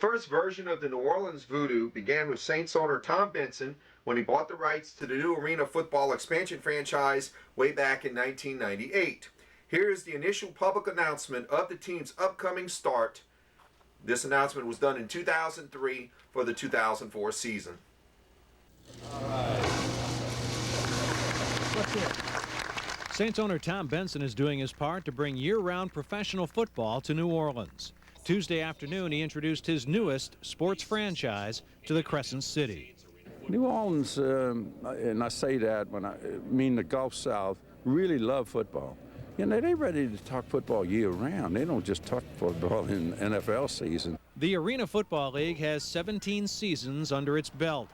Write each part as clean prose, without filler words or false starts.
first version of the New Orleans Voodoo began with Saints owner Tom Benson when he bought the rights to the new Arena Football expansion franchise way back in 1998. Here is the initial public announcement of the team's upcoming start. This announcement was done in 2003 for the 2004 season. All right. Let's hear it. Saints owner Tom Benson is doing his part to bring year-round professional football to New Orleans. Tuesday afternoon, he introduced his newest sports franchise to the Crescent City. New Orleans, and I say that when I mean the Gulf South, really love football. You know, they're ready to talk football year-round. They don't just talk football in NFL season. The Arena Football League has 17 seasons under its belt,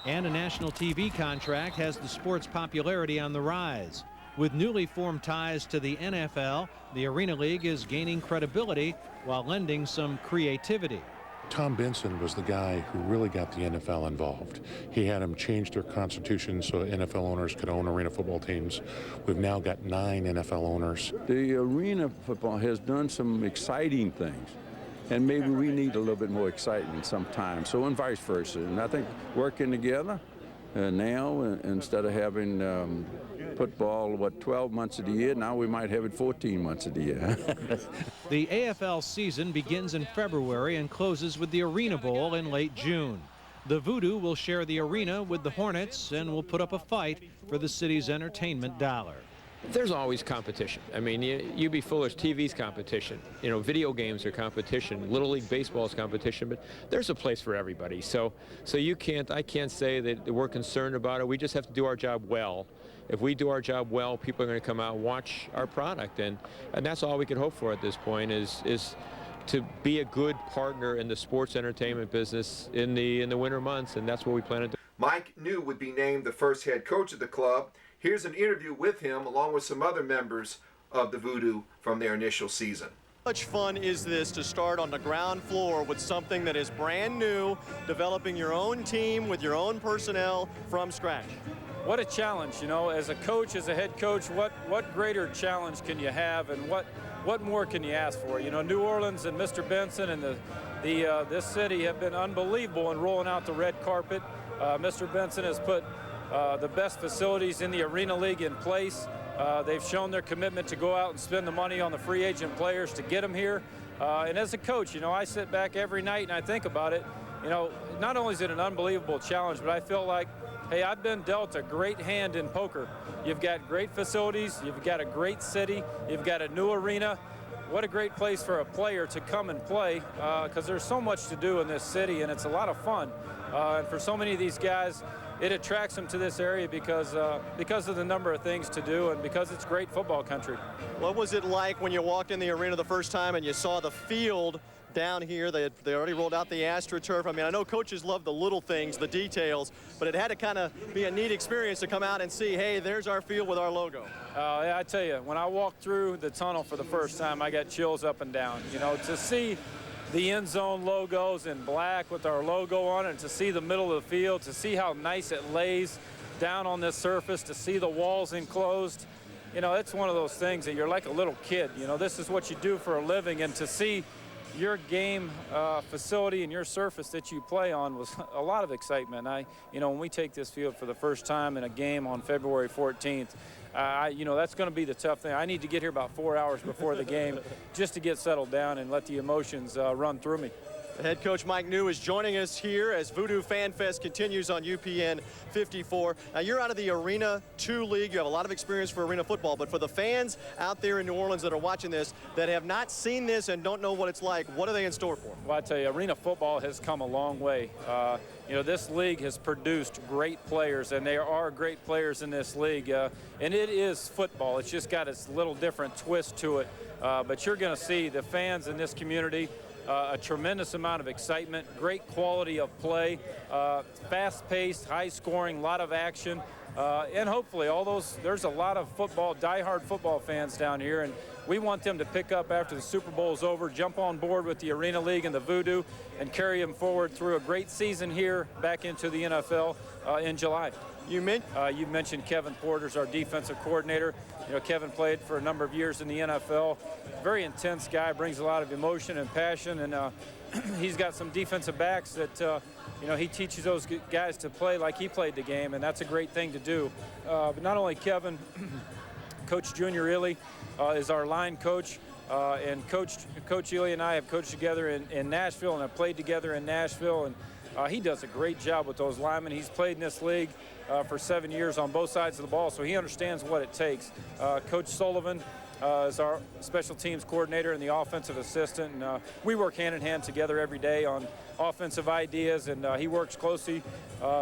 and a national TV contract has the sport's popularity on the rise. With newly formed ties to the NFL, the Arena League is gaining credibility while lending some creativity. Tom Benson was the guy who really got the NFL involved. He had them change their constitution so NFL owners could own arena football teams. We've now got 9 NFL owners. The arena football has done some exciting things, and maybe we need a little bit more excitement sometimes, so and vice versa. And I think working together now, instead of having football, 12 months of the year, now we might have it 14 months of the year. The AFL season begins in February and closes with the Arena Bowl in late June. The Voodoo will share the arena with the Hornets and will put up a fight for the city's entertainment dollar. There's always competition. I mean, you'd be foolish. TV's competition. You know, video games are competition. Little League baseball is competition. But there's a place for everybody. So I can't say that we're concerned about it. We just have to do our job well. If we do our job well, people are going to come out and watch our product, and that's all we can hope for at this point is to be a good partner in the sports entertainment business in the winter months, and that's what we plan to do. Mike New would be named the first head coach of the club. Here's an interview with him along with some other members of the Voodoo from their initial season. How much fun is this to start on the ground floor with something that is brand new, developing your own team with your own personnel from scratch? What a challenge, you know, as a coach, as a head coach, what greater challenge can you have, and what more can you ask for? You know, New Orleans and Mr. Benson and this city have been unbelievable in rolling out the red carpet. Mr. Benson has put the best facilities in the Arena League in place. They've shown their commitment to go out and spend the money on the free agent players to get them here. And as a coach, you know, I sit back every night and I think about it. You know, not only is it an unbelievable challenge, but I feel like, hey, I've been dealt a great hand in poker. You've got great facilities, you've got a great city, you've got a new arena. What a great place for a player to come and play, because there's so much to do in this city, and it's a lot of fun. And for so many of these guys, it attracts them to this area because of the number of things to do and because it's great football country. What was it like when you walked in the arena the first time and you saw the field down here? They already rolled out the AstroTurf. I mean, I know coaches love the little things, the details, but it had to kind of be a neat experience to come out and see, hey, there's our field with our logo. Yeah, I tell you, when I walked through the tunnel for the first time, I got chills up and down. You know, to see the end zone logos in black with our logo on it, to see the middle of the field, to see how nice it lays down on this surface, to see the walls enclosed. You know, it's one of those things that you're like a little kid. You know, this is what you do for a living, and to see your game facility and your surface that you play on was a lot of excitement. You know, when we take this field for the first time in a game on February 14th, you know, that's going to be the tough thing. I need to get here about 4 hours before the game just to get settled down and let the emotions run through me. Head coach Mike New is joining us here as Voodoo Fan Fest continues on UPN 54. Now, you're out of the Arena 2 League. You have a lot of experience for arena football, but for the fans out there in New Orleans that are watching this that have not seen this and don't know what it's like, what are they in store for? Well, I tell you, arena football has come a long way. You know, this league has produced great players, and there are great players in this league. And it is football. It's just got its little different twist to it. But you're going to see the fans in this community, a tremendous amount of excitement, great quality of play, fast-paced, high-scoring, a lot of action, and hopefully there's a lot of diehard football fans down here, and we want them to pick up after the Super Bowl is over, jump on board with the Arena League and the Voodoo, and carry them forward through a great season here back into the NFL in July. You mentioned Kevin Porter's our defensive coordinator. You know, Kevin played for a number of years in the NFL. Very intense guy, brings a lot of emotion and passion, and he's got some defensive backs that, you know, he teaches those guys to play like he played the game, and that's a great thing to do. But not only Kevin, Coach Junior Ely is our line coach, and Coach Ely and I have coached together in Nashville and have played together in Nashville, and he does a great job with those linemen. He's played in this league for 7 years on both sides of the ball, so he understands what it takes. Coach Sullivan is our special teams coordinator and the offensive assistant, and we work hand in hand together every day on offensive ideas, and he works closely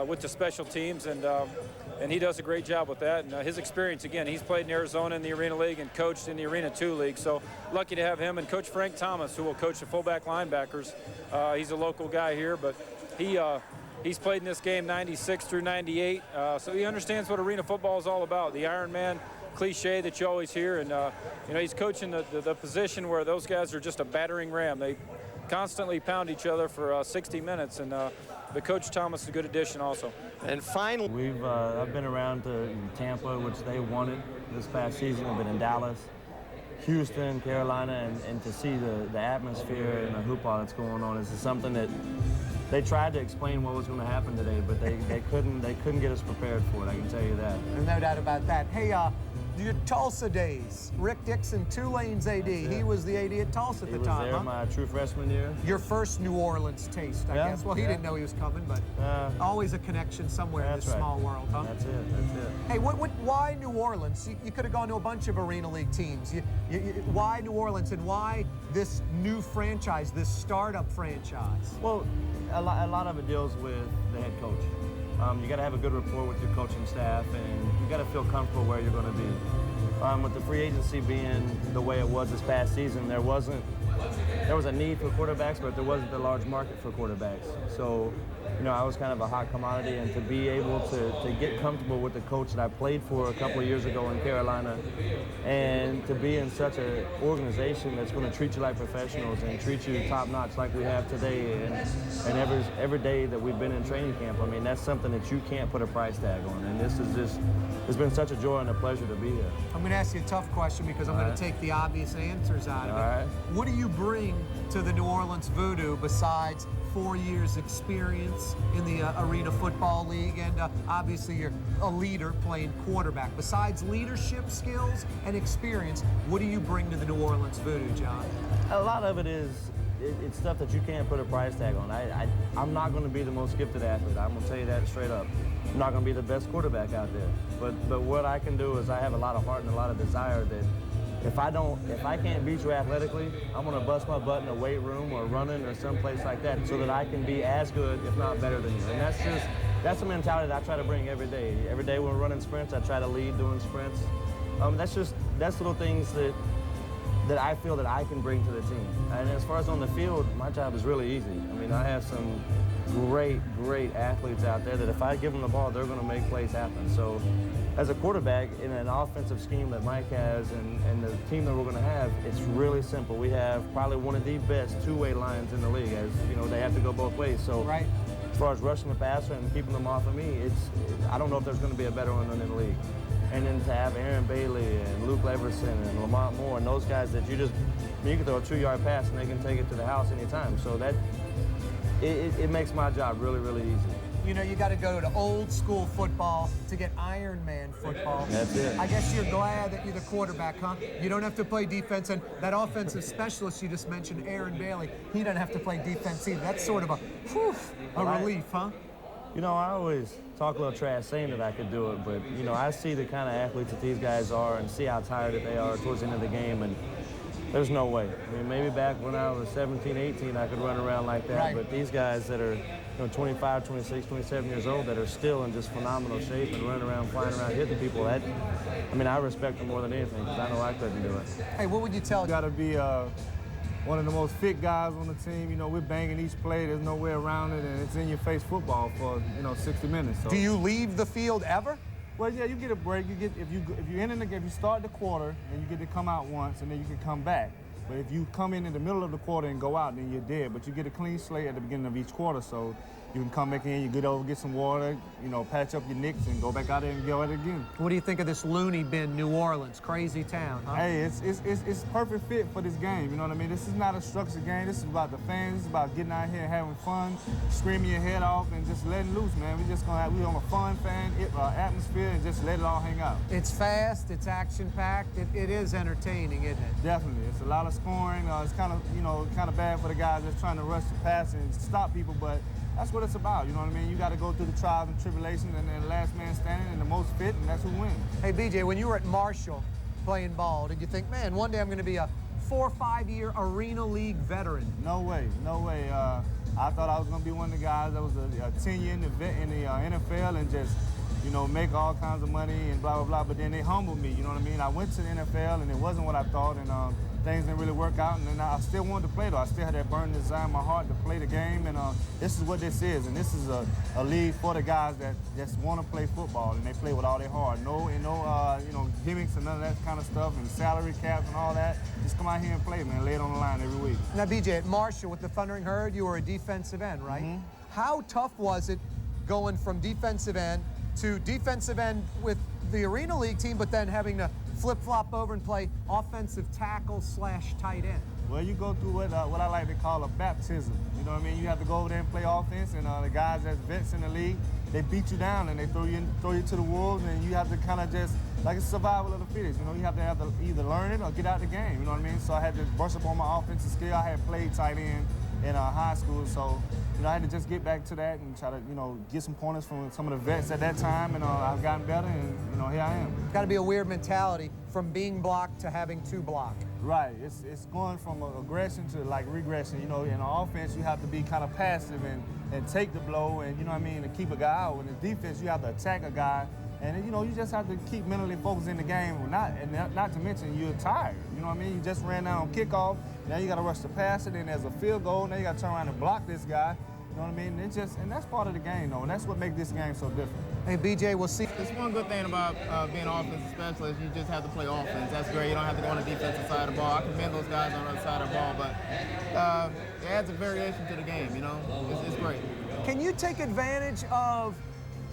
with the special teams, and he does a great job with that. And his experience, again, he's played in Arizona in the Arena League and coached in the Arena 2 League, so lucky to have him. And Coach Frank Thomas, who will coach the fullback linebackers. He's a local guy here, but he's played in this game 96 through 98, so he understands what arena football is all about, the Iron Man cliche that you always hear. And you know, he's coaching the position where those guys are just a battering ram. They constantly pound each other for 60 minutes, and the Coach Thomas is a good addition also. And finally, I've been around to Tampa, which they wanted this past season. I've been in Dallas, Houston, Carolina, and to see the atmosphere and the hoopla that's going on is something that they tried to explain what was going to happen today, but they couldn't get us prepared for it. I can tell you that. There's no doubt about that. Hey, your Tulsa days, Rick Dixon, Tulane's AD. He was the AD at Tulsa at the time. He was there my true freshman year. Your first New Orleans taste, I guess. Well, he didn't know he was coming, but always a connection somewhere in this small world, huh? That's it. Hey, why New Orleans? You could have gone to a bunch of Arena League teams. Why New Orleans, and why this new franchise, this startup franchise? Well, a lot of it deals with the head coach. You got to have a good rapport with your coaching staff, and you got to feel comfortable where you're going to be. With the free agency being the way it was this past season, there was a need for quarterbacks, but there wasn't a large market for quarterbacks. So, you know, I was kind of a hot commodity, and to be able to get comfortable with the coach that I played for a couple of years ago in Carolina, and to be in such an organization that's going to treat you like professionals and treat you top-notch like we have today, and every day that we've been in training camp, I mean, that's something that you can't put a price tag on, and this is just, it's been such a joy and a pleasure to be here. I'm going to ask you a tough question because I'm going to take the obvious answers out of it. Right. What do you bring to the New Orleans Voodoo besides 4 years experience in the Arena Football League, and obviously you're a leader playing quarterback? Besides leadership skills and experience, what do you bring to the New Orleans Voodoo, John? A lot of it is it's stuff that you can't put a price tag on. I'm not going to be the most gifted athlete. I'm going to tell you that straight up. I'm not going to be the best quarterback out there. But what I can do is I have a lot of heart and a lot of desire that if I can't beat you athletically, I'm going to bust my butt in a weight room or running or someplace like that so that I can be as good, if not better than you. And that's a mentality that I try to bring every day. Every day when we're running sprints, I try to lead doing sprints. That's little things that I feel that I can bring to the team. And as far as on the field, my job is really easy. I mean, I have some great athletes out there that if I give them the ball, they're going to make plays happen. So as a quarterback in an offensive scheme that Mike has and the team that we're going to have, it's really simple. We have probably one of the best two-way lines in the league, as you know, they have to go both ways. So right. As far as rushing the passer and keeping them off of me, I don't know if there's going to be a better one in the league. And then to have Aaron Bailey and Luke Leverson and Lamont Moore and those guys that you can throw a 2-yard pass and they can take it to the house anytime. So that it makes my job really easy. You know, you got to go to old school football to get Iron Man football. That's it. I guess you're glad that you're the quarterback, huh? You don't have to play defense, and that offensive specialist you just mentioned, Aaron Bailey, he doesn't have to play defense either. That's sort of a relief, huh? You know, I always talk a little trash saying that I could do it, but, you know, I see the kind of athletes that these guys are and see how tired that they are towards the end of the game, and there's no way. I mean, maybe back when I was 17, 18, I could run around like that, right. But these guys that are 25, 26, 27 years old that are still in just phenomenal shape and running around, flying around, hitting people, I respect them more than anything because I know I couldn't do it. Hey, what would you tell? You got to be one of the most fit guys on the team. You know, we're banging each play. There's no way around it, and it's in-your-face football for 60 minutes. So. Do you leave the field ever? Well, yeah, you get a break. You get if you start the quarter, then you get to come out once, and then you can come back. But if you come in the middle of the quarter and go out, then you're dead. But you get a clean slate at the beginning of each quarter. So you can come back in, you get over, get some water, you know, patch up your nicks, and go back out there and go at it again. What do you think of this loony bin, New Orleans? Crazy town, huh? Hey, it's perfect fit for this game, you know what I mean? This is not a structured game. This is about the fans. It's about getting out here and having fun, screaming your head off, and just letting loose, man. We on a fun atmosphere, and just let it all hang out. It's fast, it's action-packed, it is entertaining, isn't it? Definitely. It's a lot of scoring. It's kind of bad for the guys that's trying to rush the pass and stop people, but that's what it's about, you know what I mean? You got to go through the trials and tribulations, and then the last man standing and the most fit, and that's who wins. Hey, BJ, when you were at Marshall playing ball, did you think, man, one day I'm going to be a 4 or 5 year Arena League veteran? No way, no way. I thought I was going to be one of the guys that was a 10-year in the NFL and just, you know, make all kinds of money and blah, blah, blah. But then they humbled me, you know what I mean? I went to the NFL, and it wasn't what I thought, and things didn't really work out, and then I still wanted to play, though. I still had that burning desire in my heart to play the game, and this is what this is, and this is a league for the guys that just want to play football, and they play with all their heart. No gimmicks and none of that kind of stuff, and salary caps and all that. Just come out here and play, man. Lay it on the line every week. Now, BJ, at Marshall with the Thundering Herd, you were a defensive end, right? Mm-hmm. How tough was it going from defensive end to defensive end with the Arena League team, but then having to flip-flop over and play offensive tackle / tight end? Well, you go through what I like to call a baptism. You know what I mean? You have to go over there and play offense, and the guys that's vets in the league, they beat you down and they throw you to the wolves, and you have to kind of just, like it's survival of the fittest. You know, you have to either learn it or get out the game. You know what I mean? So I had to brush up on my offensive skill. I had played tight end in high school, so you know I had to just get back to that and try to get some pointers from some of the vets at that time, and I've gotten better, and here I am. Got to be a weird mentality from being blocked to having to block. Right. It's going from aggression to like regression. You know, in the offense you have to be kind of passive and take the blow, and you know what I mean, and keep a guy out. In the defense you have to attack a guy, and you just have to keep mentally focused in the game. Not to mention you're tired. You know what I mean? You just ran down on kickoff. Now you got to rush the passer. Then there's a field goal. Now you got to turn around and block this guy. You know what I mean? And that's part of the game, though, and that's what makes this game so different. Hey, BJ, we'll see. It's one good thing about being an offensive specialist. You just have to play offense. That's great. You don't have to go on the defensive side of the ball. I commend those guys on the other side of the ball, but it adds a variation to the game, you know? It's great. Can you take advantage of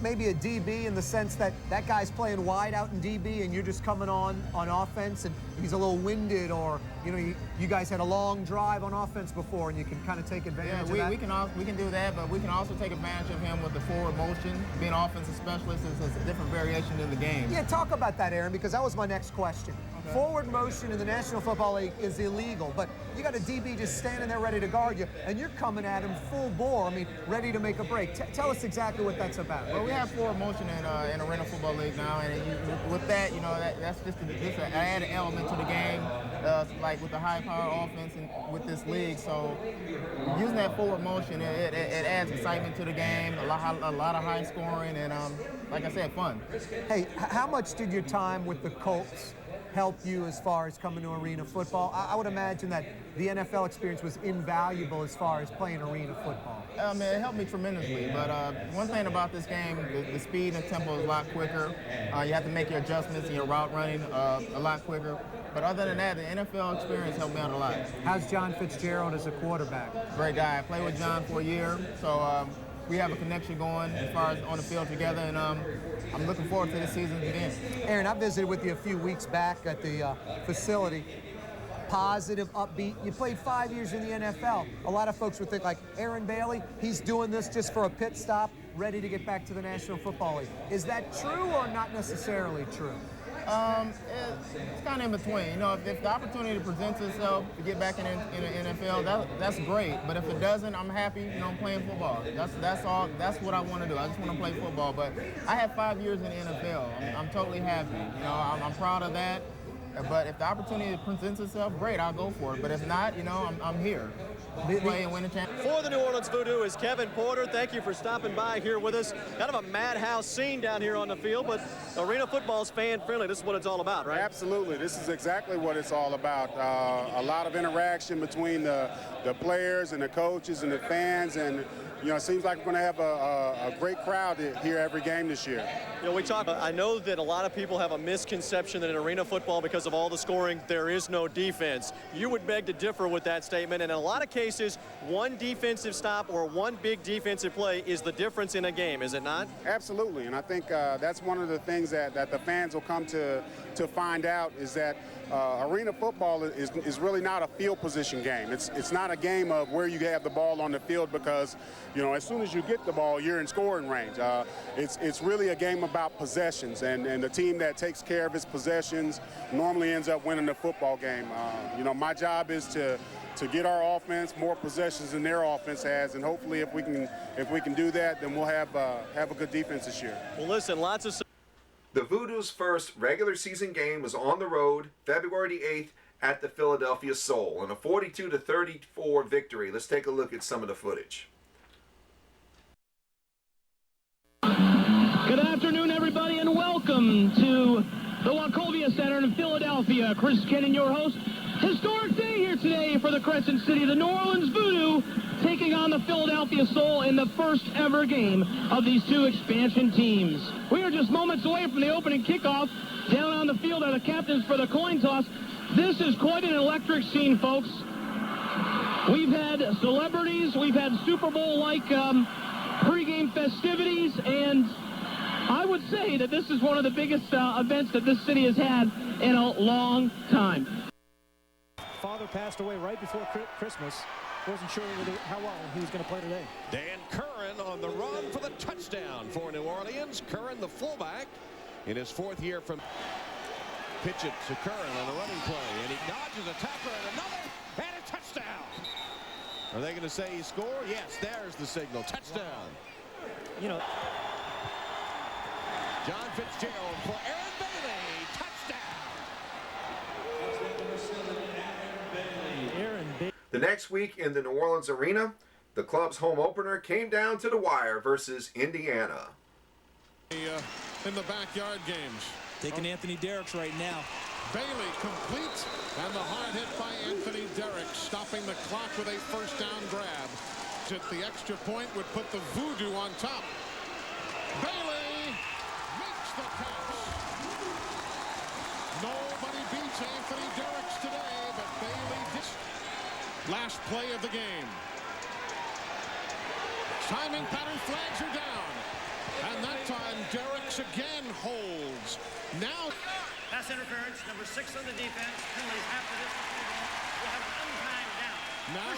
maybe a DB in the sense that that guy's playing wide out in DB and you're just coming on offense and he's a little winded, or you guys had a long drive on offense before and you can kind of take advantage of that? We can do that, but we can also take advantage of him with the forward motion. Being an offensive specialist is a different variation in the game. Yeah, talk about that, Aaron, because that was my next question. Okay. Forward motion in the National Football League is illegal, but you got a DB just standing there ready to guard you, and you're coming at him full bore, ready to make a break. Tell us exactly what that's about. Well, we have forward motion in Arena Football League now, and with that, that's just an added element to the game, like with the high-power offense and with this league. So using that forward motion, it adds excitement to the game, a lot of high scoring, and like I said, fun. Hey, how much did your time with the Colts help you as far as coming to arena football? I would imagine that the NFL experience was invaluable as far as playing arena football. It helped me tremendously, but one thing about this game, the speed and tempo is a lot quicker. You have to make your adjustments in your route running a lot quicker. But other than that, the NFL experience helped me out a lot. How's John Fitzgerald as a quarterback? Great guy. I played with John for a year, so we have a connection going as far as on the field together, and I'm looking forward to this season again. Aaron, I visited with you a few weeks back at the facility. Positive, upbeat. You played 5 years in the NFL. A lot of folks would think, like, Aaron Bailey, he's doing this just for a pit stop, ready to get back to the National Football League. Is that true or not necessarily true? It's kind of in between. If the opportunity presents itself to get back in the NFL, that's great. But if it doesn't, I'm happy. I'm playing football. That's all. That's what I want to do. I just want to play football. But I had 5 years in the NFL. I'm totally happy. I'm proud of that. But if the opportunity presents itself, great, I'll go for it. But if not, I'm here. Play and win a championship. For the New Orleans Voodoo is Kevin Porter. Thank you for stopping by here with us. Kind of a madhouse scene down here on the field, but arena football is fan-friendly. This is what it's all about, right? Absolutely. This is exactly what it's all about. A lot of interaction between the players and the coaches and the fans, and it seems like we're going to have a great crowd here every game this year. I know that a lot of people have a misconception that in arena football, because of all the scoring, there is no defense. You would beg to differ with that statement, and in a lot of cases, one defensive stop or one big defensive play is the difference in a game, is it not? Absolutely, and I think that's one of the things that the fans will come to find out is that arena football is really not a field position game. It's not a game of where you have the ball on the field because, as soon as you get the ball, you're in scoring range. It's really a game about possessions, and the team that takes care of its possessions normally ends up winning the football game. My job is to get our offense more possessions than their offense has, and hopefully if we can do that, then we'll have a good defense this year. Well, listen, lots of... The Voodoo's first regular season game was on the road, February 8th, at the Philadelphia Soul, in a 42-34 victory. Let's take a look at some of the footage. Good afternoon, everybody, and welcome to the Wachovia Center in Philadelphia. Chris Kennan, your host. Historic day here today for the Crescent City. The New Orleans Voodoo taking on the Philadelphia Soul in the first ever game of these two expansion teams. We are just moments away from the opening kickoff. Down on the field are the captains for the coin toss. This is quite an electric scene, folks. We've had celebrities, we've had Super Bowl-like pregame festivities, and I would say that this is one of the biggest events that this city has had in a long time. Father passed away right before Christmas. Wasn't sure how well he was going to play today. Dan Curran on the run for the touchdown for New Orleans. Curran, the fullback, in his fourth year from... Pitch it to Curran on a running play, and he dodges a tackler and another, and a touchdown. Are they going to say he scored? Yes, there's the signal. Touchdown. Wow. John Fitzgerald for Aaron Bailey. Touchdown. Aaron Bailey. The next week in the New Orleans Arena, the club's home opener came down to the wire versus Indiana. In the backyard games. Taking Anthony Derrick's right now. Bailey complete, and the hard hit by Anthony Derrick, stopping the clock with a first down grab. Just the extra point would put the Voodoo on top. Bailey makes the catch. Nobody beats Anthony Derrick's today, but Bailey did. Last play of the game. Timing pattern flags are down. And that time, Derrick's again holds. Now, pass interference, number 6 on the defense. Penalties after this. We'll have an untimed down. Now.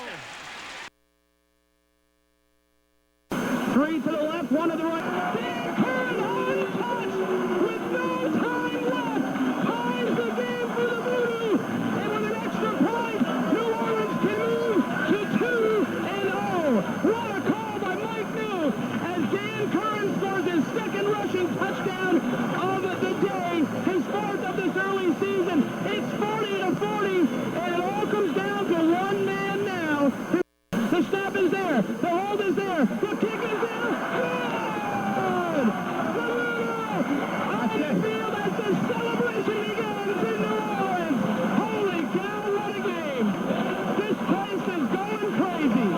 3 to the left, 1 to the right. Dan Curran untouched with no time left. Ties the game for the Voodoo. And with an extra point, New Orleans can move to 2-0. What a call by Mike New as Dan Curran scores his second rushing touchdown of the day, his fourth of this early season. It's 40-40, and it all comes down to one man now. The snap is there, the hold is there, the kick is there. Good! I feel that the celebration begins in New Orleans. Holy cow, what a game! This place is going crazy.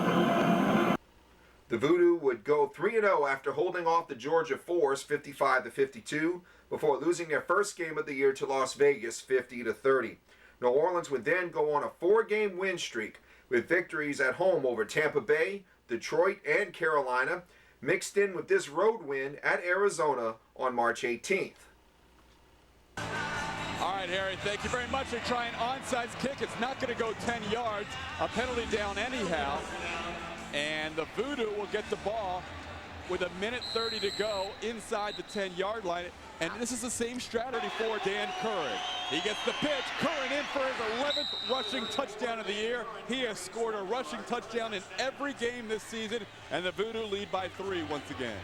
The Voodoo would go 3-0 after holding off the Georgia Force 55-52 before losing their first game of the year to Las Vegas 50-30. New Orleans would then go on a 4-game win streak with victories at home over Tampa Bay, Detroit, and Carolina, mixed in with this road win at Arizona on March 18th. All right, Harry, thank you very much. They're trying onside kick. It's not going to go 10 yards. A penalty down anyhow. And the Voodoo will get the ball with 1:30 to go inside the 10-yard line. And this is the same strategy for Dan Curran. He gets the pitch. Curran in for his 11th rushing touchdown of the year. He has scored a rushing touchdown in every game this season. And the Voodoo lead by 3 once again.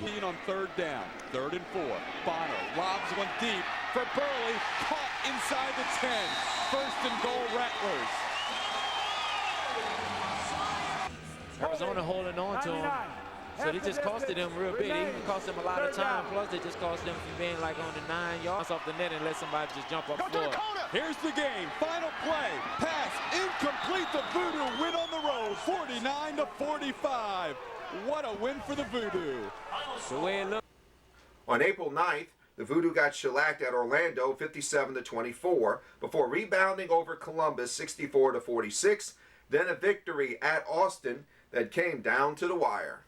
Lead on 3rd down. 3rd and 4. Bonner lobs one deep for Burley. Caught inside the 10. 1st and goal, Rattlers. Arizona holding on to him. So they just costed them real big. They even cost them a lot of time. Plus, they just cost them from being like on the 9 yards off the net and let somebody just jump up the floor. Here's the game. Final play. Pass incomplete. The Voodoo win on the road, 49-45. What a win for the Voodoo. The way it looked. On April 9th, the Voodoo got shellacked at Orlando 57-24 before rebounding over Columbus 64-46, then a victory at Austin that came down to the wire.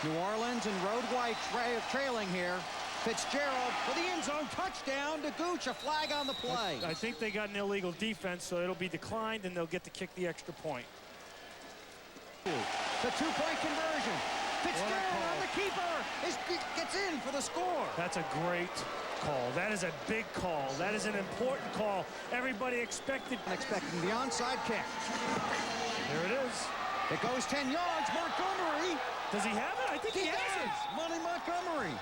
New Orleans and road white trailing here. Fitzgerald for the end zone touchdown to Gooch, a flag on the play. I think they got an illegal defense, so it'll be declined and they'll get to kick the extra point. The two-point conversion. Fitzgerald, the keeper, gets in for the score. That's a great call. That is a big call. That is an important call. Everybody expecting the onside kick. There it is. It goes 10 yards. Montgomery. Does he have it? I think he has it. Money Montgomery.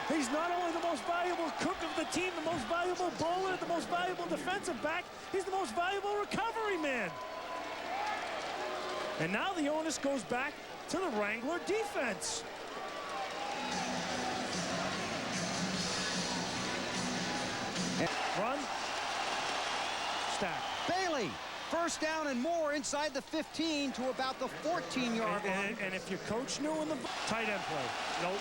He's not only the most valuable cook of the team, the most valuable bowler, the most valuable defensive back, he's the most valuable recovery man. And now the onus goes back to the Wrangler defense. Run. Stack. Bailey. First down and more inside the 15 to about the 14-yard line. And if your coach knew in the tight end play. Nope.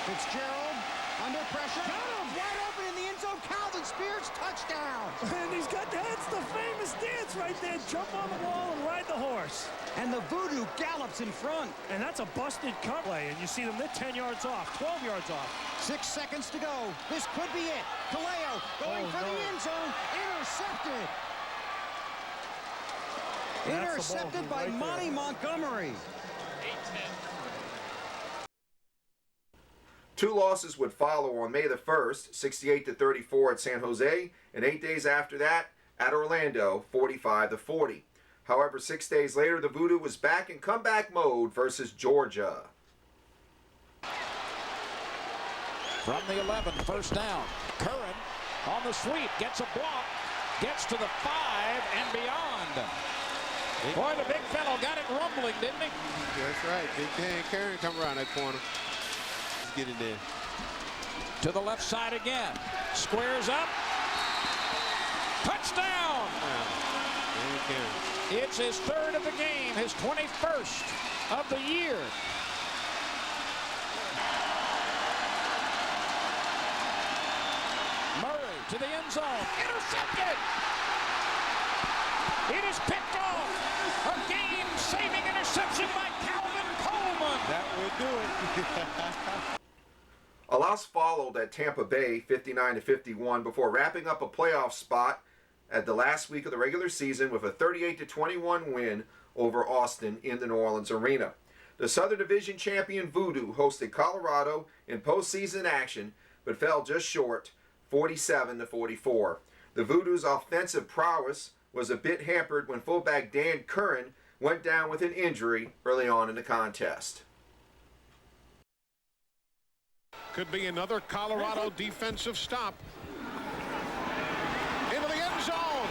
Fitzgerald under pressure. Got him wide open in the end zone. Calvin Spears touchdown. And that's the famous dance right there. Jump on the wall and ride the horse. And the Voodoo gallops in front. And that's a busted cut play. And you see them, they're 10 yards off, 12 yards off. 6 seconds to go. This could be it. Kaleo going for the end zone. Intercepted. Intercepted by Monty Montgomery. 2 losses would follow on May the 1st, 68-34 at San Jose, and 8 days after that at Orlando, 45-40. However, 6 days later, the Voodoo was back in comeback mode versus Georgia. From the 11, first down. Curran on the sweep, gets a block, gets to the 5 and beyond. Boy, the big fellow got it rumbling, didn't he? That's right. Big Dan Curran come around that corner. Let's get in there. To the left side again. Squares up. Touchdown! It's his 3rd of the game, his 21st of the year. Murray to the end zone. Intercepted! It is picked off. A game-saving interception by Calvin Coleman. That would do it. A loss followed at Tampa Bay, 59-51, before wrapping up a playoff spot at the last week of the regular season with a 38-21 win over Austin in the New Orleans Arena. The Southern Division champion Voodoo hosted Colorado in postseason action, but fell just short, 47-44. The Voodoo's offensive prowess was a bit hampered when fullback Dan Curran went down with an injury early on in the contest. Could be another Colorado defensive stop. Into the end zone.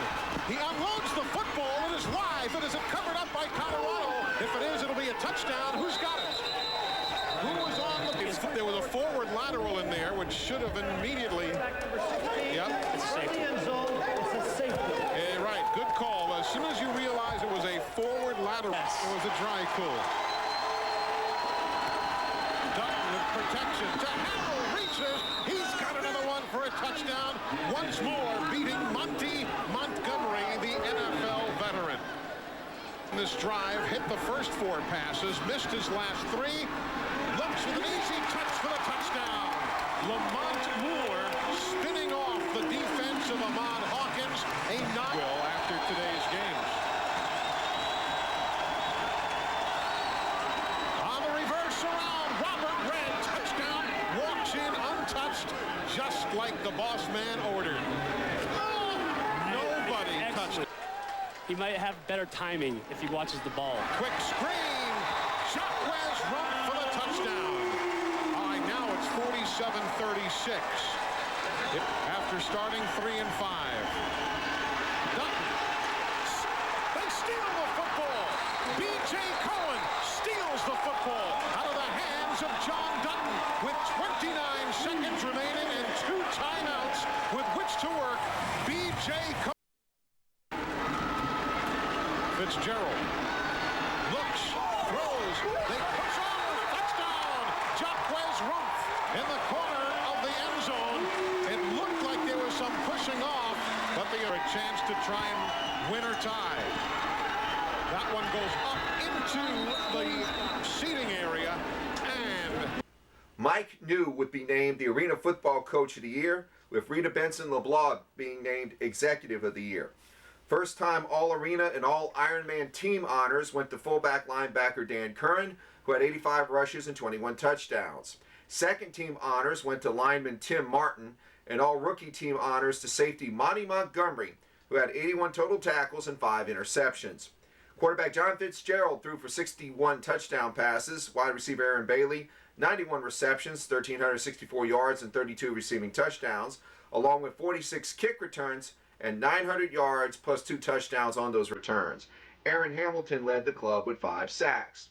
He unloads the football. It is live. It isn't covered up by Colorado. If it is, it'll be a touchdown. Who's got it? Who was on the... There was a forward lateral in there, which should have immediately... Yep. It's safety. It's a safety. Yeah, right. Good call. As soon as you realize it was a forward lateral, it was a dry cool. Dutton with protection to Harrell, reaches. He's got another one for a touchdown. Once more beating Monty Montgomery, the NFL veteran. This drive hit the first 4 passes, missed his last 3. Looks with an easy touch for the touchdown. Lamont Moore spinning off the defense of Ahmad Hawkins. A will after today's games. On the reverse around, Robert Red, touchdown, walks in untouched, just like the boss man ordered. Oh, nobody touched it. He might have better timing if he watches the ball. Quick screen, Jacquez Rump for the touchdown. All right, now it's 47-36. After starting 3 and 5. Dutton. They steal the football. B.J. Cohen steals the football. beautiful out of the hands of John Dutton with 29 seconds remaining and 2 timeouts with which to work. B.J. Fitzgerald looks, throws, they push on, touchdown! Jacquez Rumpf in the corner of the end zone. It looked like there was some pushing off, but they are a chance to try and win or tie. That one goes up into the seating area, and Mike New would be named the Arena Football Coach of the Year, with Rita Benson LeBlanc being named Executive of the Year. First-time All-Arena and All-Ironman team honors went to fullback linebacker Dan Curran, who had 85 rushes and 21 touchdowns. Second-team honors went to lineman Tim Martin, and All-Rookie team honors to safety Monty Montgomery, who had 81 total tackles and 5 interceptions. Quarterback John Fitzgerald threw for 61 touchdown passes. Wide receiver Aaron Bailey, 91 receptions, 1,364 yards, and 32 receiving touchdowns, along with 46 kick returns and 900 yards plus 2 touchdowns on those returns. Aaron Hamilton led the club with 5 sacks.